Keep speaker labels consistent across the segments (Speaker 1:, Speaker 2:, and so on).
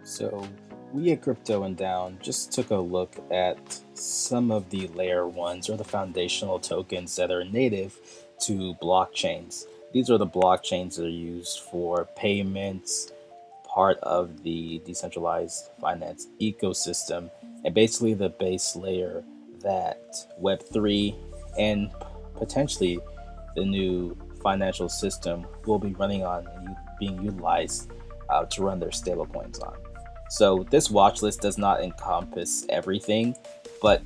Speaker 1: So we at Crypto and Down just took a look at some of the layer ones or the foundational tokens that are native to blockchains. These are the blockchains that are used for payments, part of the decentralized finance ecosystem, and basically the base layer that Web3 and potentially the new financial system will be running on and being utilized to run their stablecoins on. So this watch list does not encompass everything, but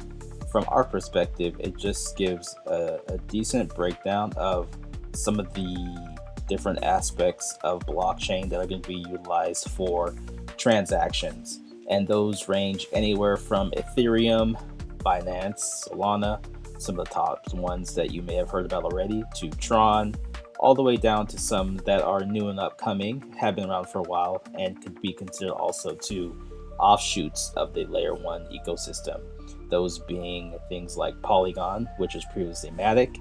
Speaker 1: from our perspective, it just gives a decent breakdown of some of the different aspects of blockchain that are going to be utilized for transactions. And those range anywhere from Ethereum, Binance, Solana, some of the top ones that you may have heard about already, to TRON, all the way down to some that are new and upcoming, have been around for a while, and could be considered also to offshoots of the layer one ecosystem. Those being things like Polygon, which was previously Matic.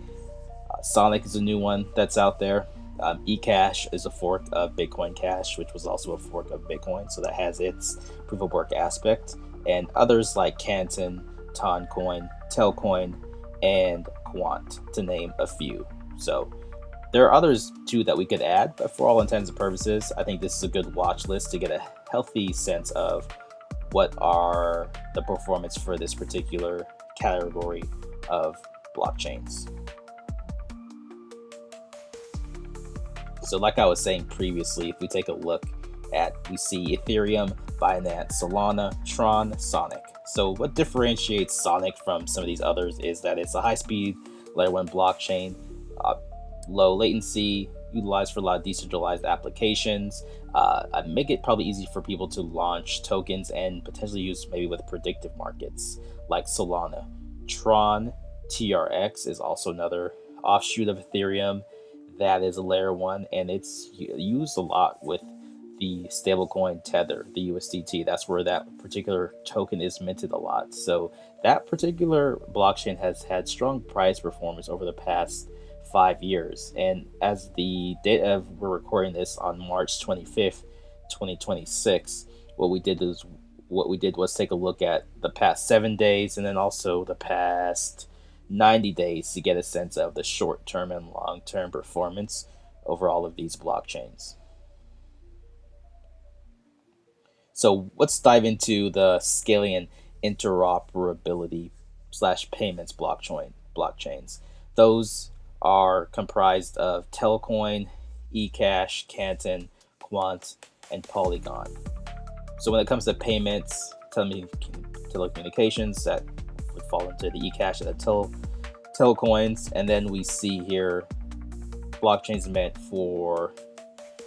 Speaker 1: Sonic is a new one that's out there. eCash is a fork of Bitcoin Cash, which was also a fork of Bitcoin, so that has its proof of work aspect. And others like Canton, Toncoin, Telcoin, and Quant, to name a few. So there are others too that we could add, but for all intents and purposes, I think this is a good watch list to get a healthy sense of what are the performance for this particular category of blockchains. So like I was saying previously, if we take a look at, we see Ethereum, Binance, Solana, TRON, Sonic. So what differentiates Sonic from some of these others is that it's a high-speed layer 1 blockchain, low latency, utilized for a lot of decentralized applications. Make it probably easy for people to launch tokens and potentially use maybe with predictive markets like Solana. TRON TRX is also another offshoot of Ethereum that is a layer 1, and it's used a lot with the stablecoin Tether, the USDT. That's where that particular token is minted a lot. So that particular blockchain has had strong price performance over the past 5 years. And as the date of we're recording this on March 25th, 2026, what we did was take a look at the past 7 days and then also the past 90 days to get a sense of the short-term and long-term performance over all of these blockchains. So let's dive into the scaling and interoperability slash payments blockchains. Those are comprised of Telcoin, eCash, Canton, Quant, and Polygon. So when it comes to payments, telecommunications, that would fall into the eCash and the Telcoins. And then we see here blockchains meant for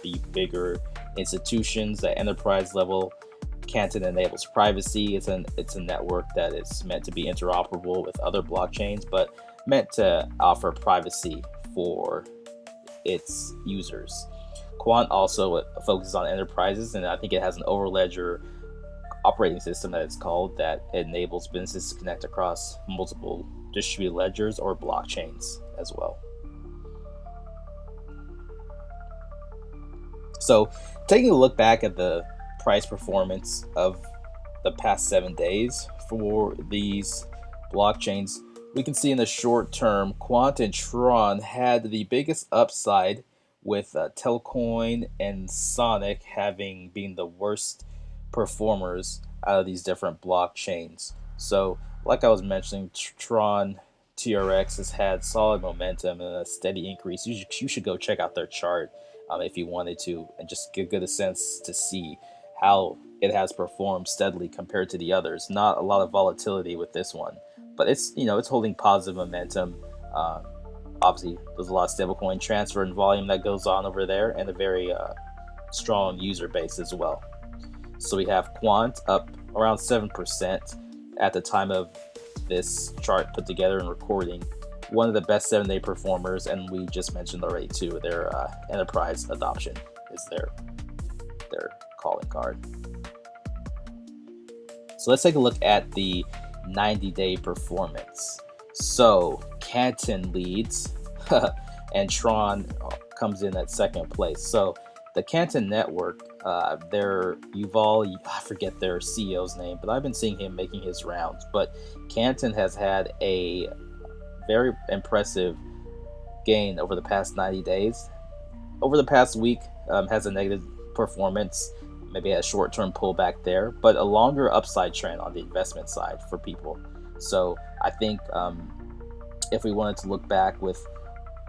Speaker 1: the bigger institutions at enterprise level. Canton enables privacy. It's a network that is meant to be interoperable with other blockchains, but meant to offer privacy for its users. Quant also focuses on enterprises, and I think it has an overledger operating system that it's called that enables businesses to connect across multiple distributed ledgers or blockchains as well. So taking a look back at the price performance of the past 7 days for these blockchains, we can see in the short term, Quant and TRON had the biggest upside, with Telcoin and Sonic having been the worst performers out of these different blockchains. So like I was mentioning, TRON TRX has had solid momentum and a steady increase. You should go check out their chart if you wanted to, and just get a sense to see how it has performed steadily compared to the others. Not a lot of volatility with this one, but it's holding positive momentum. Obviously, there's a lot of stablecoin transfer and volume that goes on over there, and a very strong user base as well. So we have Quant up around 7% at the time of this chart put together and recording. One of the best 7-day performers, and we just mentioned already too, their enterprise adoption is their calling card. So let's take a look at the 90-day performance. So Canton leads and TRON comes in at second place. So the Canton network Their Yuval, I forget their CEO's name, but I've been seeing him making his rounds. But Canton has had a very impressive gain over the past 90 days. Over the past week, has a negative performance, maybe a short-term pullback there, but a longer upside trend on the investment side for people. So I think if we wanted to look back with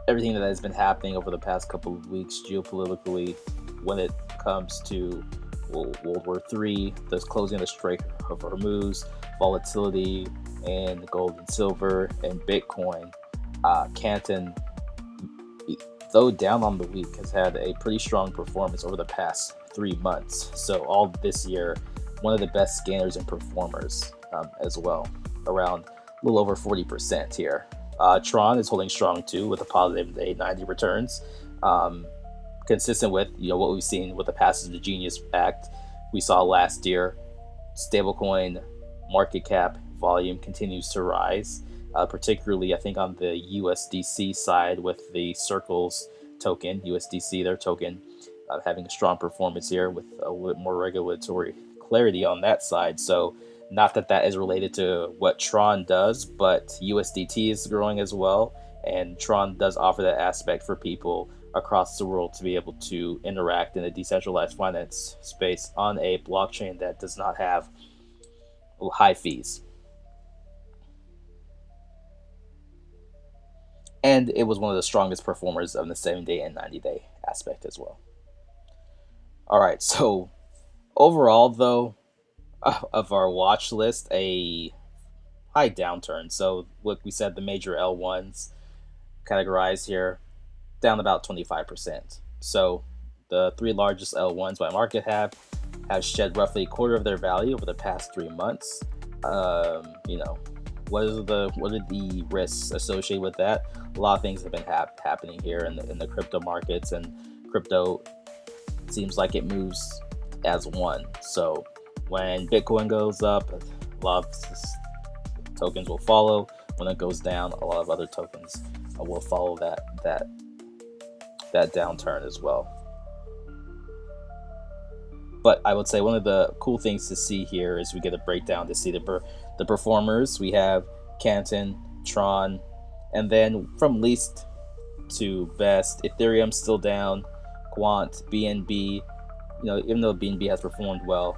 Speaker 1: everything that has been happening over the past couple of weeks geopolitically, when it comes to World War III, the closing of the Strait of Hormuz, volatility in gold and silver and Bitcoin, Canton, though down on the week, has had a pretty strong performance over the past 3 months. So all this year, one of the best gainers and performers as well, around a little over 40% here. TRON is holding strong too with a positive 890 returns, consistent with what we've seen with the passage of the Genius Act we saw last year. Stablecoin market cap volume continues to rise, particularly I think on the USDC side with the Circles token, USDC, their token, having a strong performance here with a little bit more regulatory clarity on that side. So not that that is related to what TRON does, but USDT is growing as well, and TRON does offer that aspect for people across the world to be able to interact in a decentralized finance space on a blockchain that does not have high fees. And it was one of the strongest performers of the 7-day and 90-day aspect as well. All right, so overall, though, of our watch list, a high downturn. So, like we said, the major L1s categorized here down about 25%. So, the three largest L1s by market cap have shed roughly a quarter of their value over the past 3 months. What are the risks associated with that? A lot of things have been happening here in the crypto markets, and crypto seems like it moves as one. So when Bitcoin goes up, a lot of tokens will follow. When it goes down, a lot of other tokens will follow that downturn as well. But I would say one of the cool things to see here is we get a breakdown to see the performers. We have Canton, TRON, and then from least to best, Ethereum still down, Quant, BNB. Even though BNB has performed well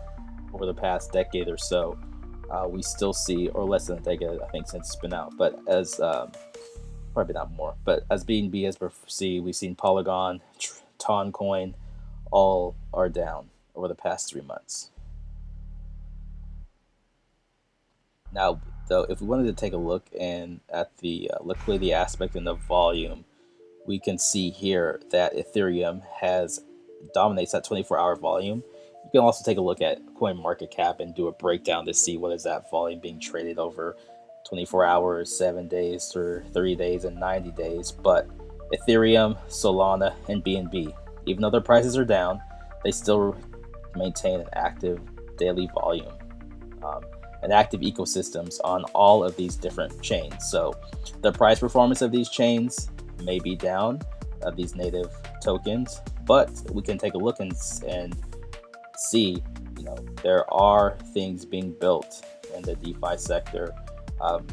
Speaker 1: over the past decade or so, we still see, or less than a decade, I think, since it's been out. But as probably not more, but as BNB has we've seen Polygon, Toncoin, all are down over the past 3 months. Now, though, if we wanted to take a look at the liquidity aspect and the volume, we can see here that Ethereum dominates that 24-hour volume. You can also take a look at CoinMarketCap and do a breakdown to see what is that volume being traded over 24 hours, 7 days, or 30 days, and 90 days. But Ethereum, Solana, and BNB, even though their prices are down, they still maintain an active daily volume and active ecosystems on all of these different chains. So the price performance of these chains may be down, of these native tokens, but we can take a look and see, there are things being built in the DeFi sector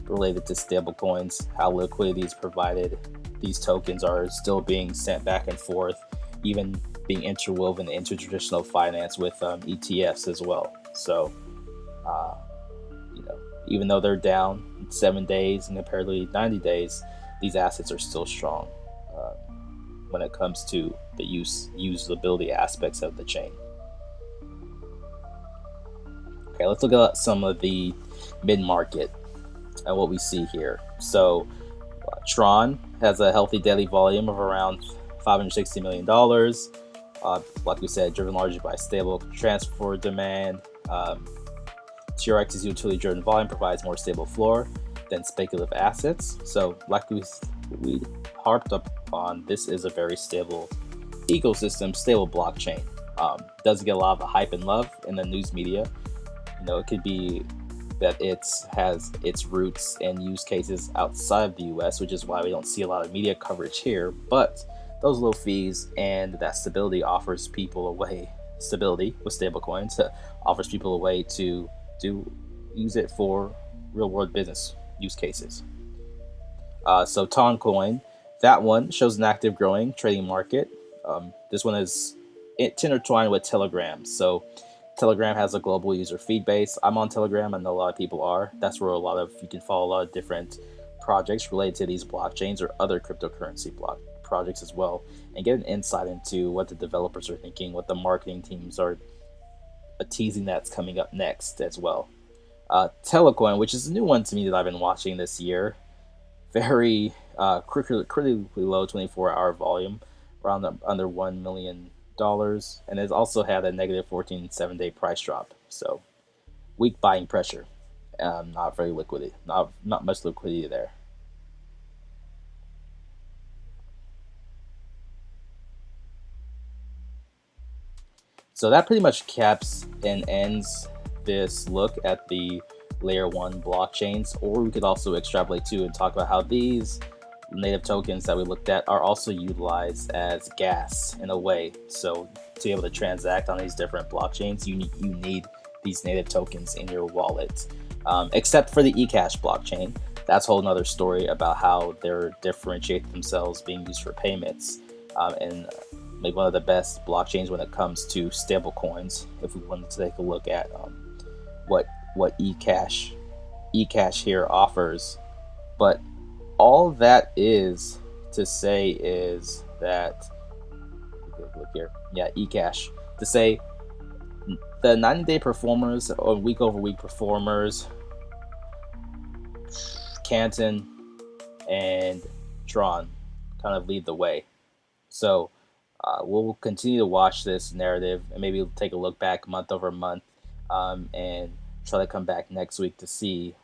Speaker 1: related to stablecoins, how liquidity is provided. These tokens are still being sent back and forth, even being interwoven into traditional finance with ETFs as well. So, even though they're down 7 days and comparatively 90 days, these assets are still strong when it comes to the usability aspects of the chain. Okay, let's look at some of the mid-market and what we see here. So, TRON has a healthy daily volume of around $560 million. Like we said, driven largely by stable transfer demand. TRX's utility-driven volume provides more stable floor than speculative assets. So, like we harped up on, this is a very stable ecosystem, stable blockchain. Doesn't get a lot of the hype and love in the news media. It could be that it has its roots and use cases outside of the US, which is why we don't see a lot of media coverage here. But those low fees and that stability offers people a way stability with stablecoins. Offers people a way to use it for real world business use cases. So Toncoin, that one shows an active growing trading market. This one is intertwined with Telegram. So Telegram has a global user feed base. I'm on Telegram. I know a lot of people are. That's where you can follow a lot of different projects related to these blockchains or other cryptocurrency block projects as well, and get an insight into what the developers are thinking, what the marketing teams are teasing that's coming up next as well. Telcoin, which is a new one to me that I've been watching this year, very critically low 24-hour volume, around under $1 million, and it's also had a negative 14 7-day price drop. So weak buying pressure, not very liquidity, not much liquidity there. So that pretty much caps and ends this look at the layer one blockchains, or we could also extrapolate too and talk about how these native tokens that we looked at are also utilized as gas in a way. So to be able to transact on these different blockchains, you need these native tokens in your wallet. Except for the eCash blockchain, that's a whole nother story about how they're differentiate themselves being used for payments, and maybe one of the best blockchains when it comes to stable coins. If we wanted to take a look at what eCash here offers, but all that is to say is that, look here, yeah, eCash, to say the 90-day performers or week over week performers, Canton and TRON kind of lead the way. So we'll continue to watch this narrative and maybe take a look back month over month, and try to come back next week to see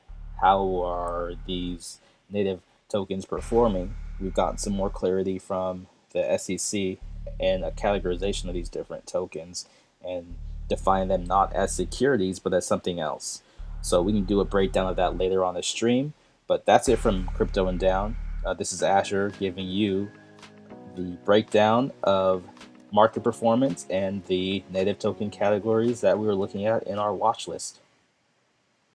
Speaker 1: how are these native tokens performing. We've gotten some more clarity from the SEC and a categorization of these different tokens and define them not as securities but as something else. So we can do a breakdown of that later on the stream. But that's it from Crypto and Down. This is Asher giving you the breakdown of market performance and the native token categories that we were looking at in our watch list.